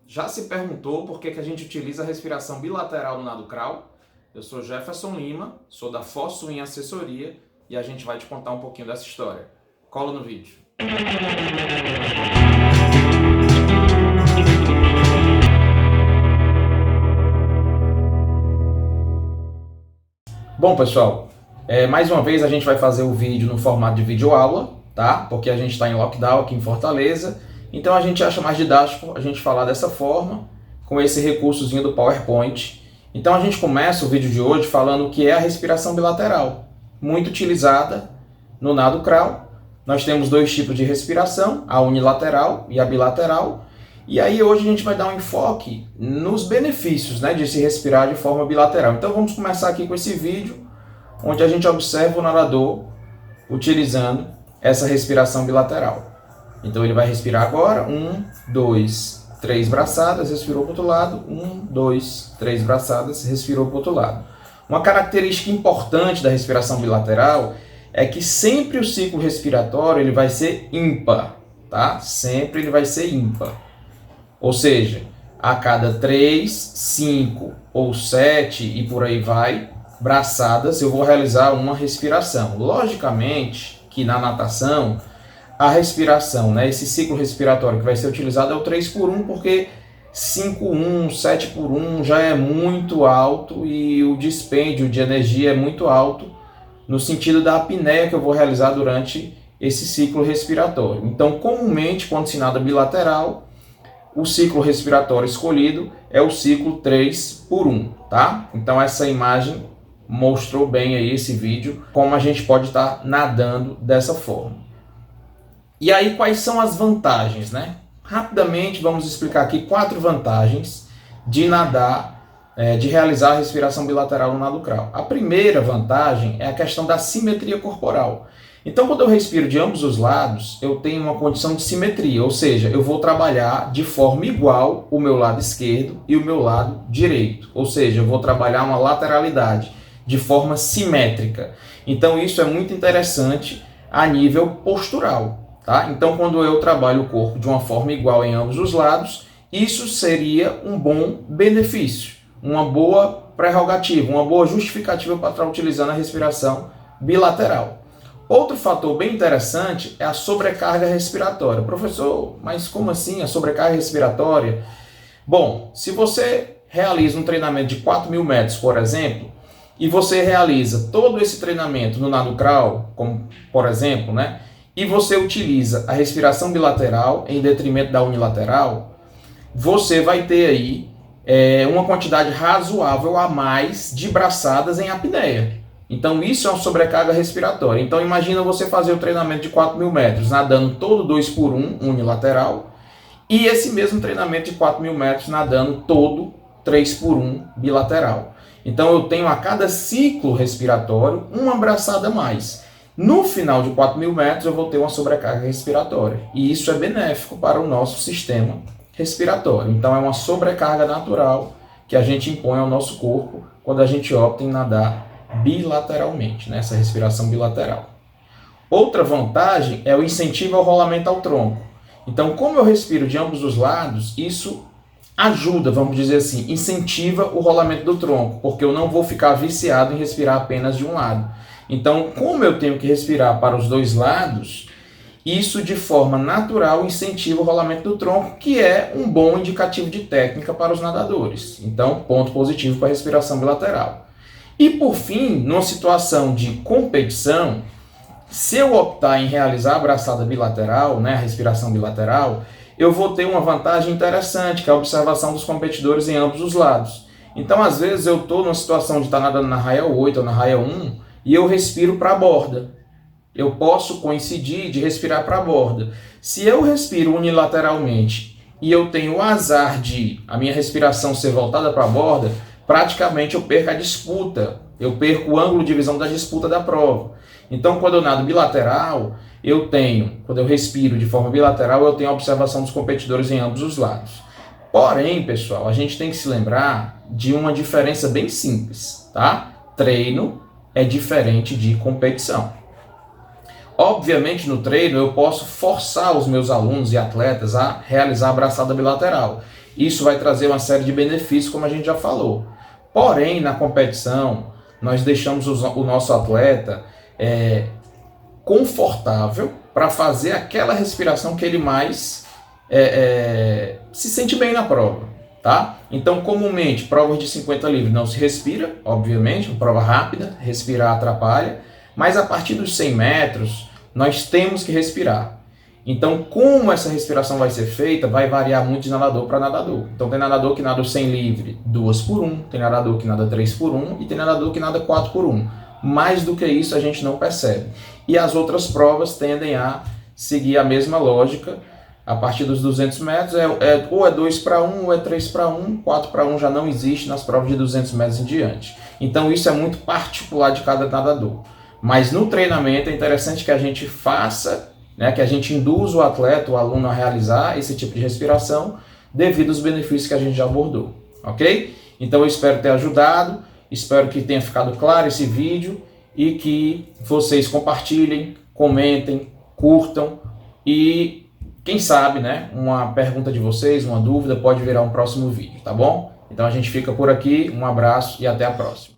Já se perguntou por que a gente utiliza a respiração bilateral no nado crawl? Eu sou Jefferson Lima, sou da Fosswin Assessoria e a gente vai te contar um pouquinho dessa história. Cola no vídeo. Bom, pessoal, mais uma vez a gente vai fazer o vídeo no formato de videoaula, tá? Porque a gente está em lockdown aqui em Fortaleza, então a gente acha mais didático a gente falar dessa forma, com esse recursozinho do PowerPoint. Então a gente começa o vídeo de hoje falando o que é a respiração bilateral, muito utilizada no nado crawl. Nós temos dois tipos de respiração, a unilateral e a bilateral. E aí hoje a gente vai dar um enfoque nos benefícios, né, de se respirar de forma bilateral. Então vamos começar aqui com esse vídeo, onde a gente observa o nadador utilizando essa respiração bilateral. Então ele vai respirar agora, 1, 2, 3 braçadas, respirou para o outro lado, 1, 2, 3 braçadas, respirou para o outro lado. Uma característica importante da respiração bilateral é que sempre o ciclo respiratório ele vai ser ímpar, tá? Sempre ele vai ser ímpar. Ou seja, a cada 3, 5 ou 7 e por aí vai, braçadas, eu vou realizar uma respiração. Logicamente que na natação, a respiração, né, esse ciclo respiratório que vai ser utilizado é o 3 por 1, porque 5-1, 7 por 1 já é muito alto e o dispêndio de energia é muito alto no sentido da apneia que eu vou realizar durante esse ciclo respiratório. Então, comumente, quando se nada bilateral, o ciclo respiratório escolhido é o ciclo 3 por 1, tá? Então essa imagem mostrou bem aí esse vídeo, como a gente pode estar nadando dessa forma. E aí quais são as vantagens, né? Rapidamente vamos explicar aqui 4 vantagens de nadar, de realizar a respiração bilateral no nado crawl. A primeira vantagem é a questão da simetria corporal. Então, quando eu respiro de ambos os lados, eu tenho uma condição de simetria, ou seja, eu vou trabalhar de forma igual o meu lado esquerdo e o meu lado direito. Ou seja, eu vou trabalhar uma lateralidade de forma simétrica. Então, isso é muito interessante a nível postural, tá? Então, quando eu trabalho o corpo de uma forma igual em ambos os lados, isso seria um bom benefício, uma boa prerrogativa, uma boa justificativa para estar utilizando a respiração bilateral. Outro fator bem interessante é a sobrecarga respiratória. Professor, mas como assim a sobrecarga respiratória? Bom, se você realiza um treinamento de 4.000 metros, por exemplo, e você realiza todo esse treinamento no nado crawl, como por exemplo, né, e você utiliza a respiração bilateral em detrimento da unilateral, você vai ter aí uma quantidade razoável a mais de braçadas em apneia. Então isso é uma sobrecarga respiratória. Então imagina você fazer o treinamento de 4.000 metros nadando todo 2 por 1 unilateral e esse mesmo treinamento de 4.000 metros nadando todo 3 por 1 bilateral. Então eu tenho a cada ciclo respiratório uma braçada a mais. No final de 4.000 metros eu vou ter uma sobrecarga respiratória e isso é benéfico para o nosso sistema respiratório. Então é uma sobrecarga natural que a gente impõe ao nosso corpo quando a gente opta em nadar bilateralmente, né? Essa respiração bilateral. Outra vantagem é o incentivo ao rolamento ao tronco. Então, como eu respiro de ambos os lados, isso ajuda, vamos dizer assim, incentiva o rolamento do tronco, porque eu não vou ficar viciado em respirar apenas de um lado. Então, como eu tenho que respirar para os dois lados, isso de forma natural incentiva o rolamento do tronco, que é um bom indicativo de técnica para os nadadores. Então, ponto positivo para a respiração bilateral. E por fim, numa situação de competição, se eu optar em realizar a braçada bilateral, né, a respiração bilateral, eu vou ter uma vantagem interessante, que é a observação dos competidores em ambos os lados. Então, às vezes, eu estou numa situação de estar nadando na raia 8 ou na raia 1 e eu respiro para a borda. Eu posso coincidir de respirar para a borda. Se eu respiro unilateralmente e eu tenho o azar de a minha respiração ser voltada para a borda, praticamente eu perco a disputa, eu perco o ângulo de visão da disputa da prova. Então, quando eu nado bilateral, quando eu respiro de forma bilateral, eu tenho a observação dos competidores em ambos os lados. Porém, pessoal, a gente tem que se lembrar de uma diferença bem simples, tá? Treino é diferente de competição. Obviamente, no treino, eu posso forçar os meus alunos e atletas a realizar a braçada bilateral. Isso vai trazer uma série de benefícios, como a gente já falou. Porém, na competição, nós deixamos o nosso atleta confortável para fazer aquela respiração que ele mais se sente bem na prova, tá? Então, comumente, provas de 50 livres não se respira, obviamente, uma prova rápida, respirar atrapalha, mas a partir dos 100 metros, nós temos que respirar. Então, como essa respiração vai ser feita, vai variar muito de nadador para nadador. Então, tem nadador que nada 100 livre 2 por 1, tem nadador que nada 3 por 1 e tem nadador que nada 4 por 1. Mais do que isso, a gente não percebe. E as outras provas tendem a seguir a mesma lógica. A partir dos 200 metros, ou é 2 para 1, ou é 3 para 1, 4 para 1 já não existe nas provas de 200 metros em diante. Então, isso é muito particular de cada nadador. Mas no treinamento é interessante que a gente faça, que a gente induza o atleta, o aluno a realizar esse tipo de respiração devido aos benefícios que a gente já abordou, ok? Então eu espero ter ajudado, espero que tenha ficado claro esse vídeo e que vocês compartilhem, comentem, curtam e quem sabe, uma pergunta de vocês, uma dúvida pode virar um próximo vídeo, tá bom? Então a gente fica por aqui, um abraço e até a próxima.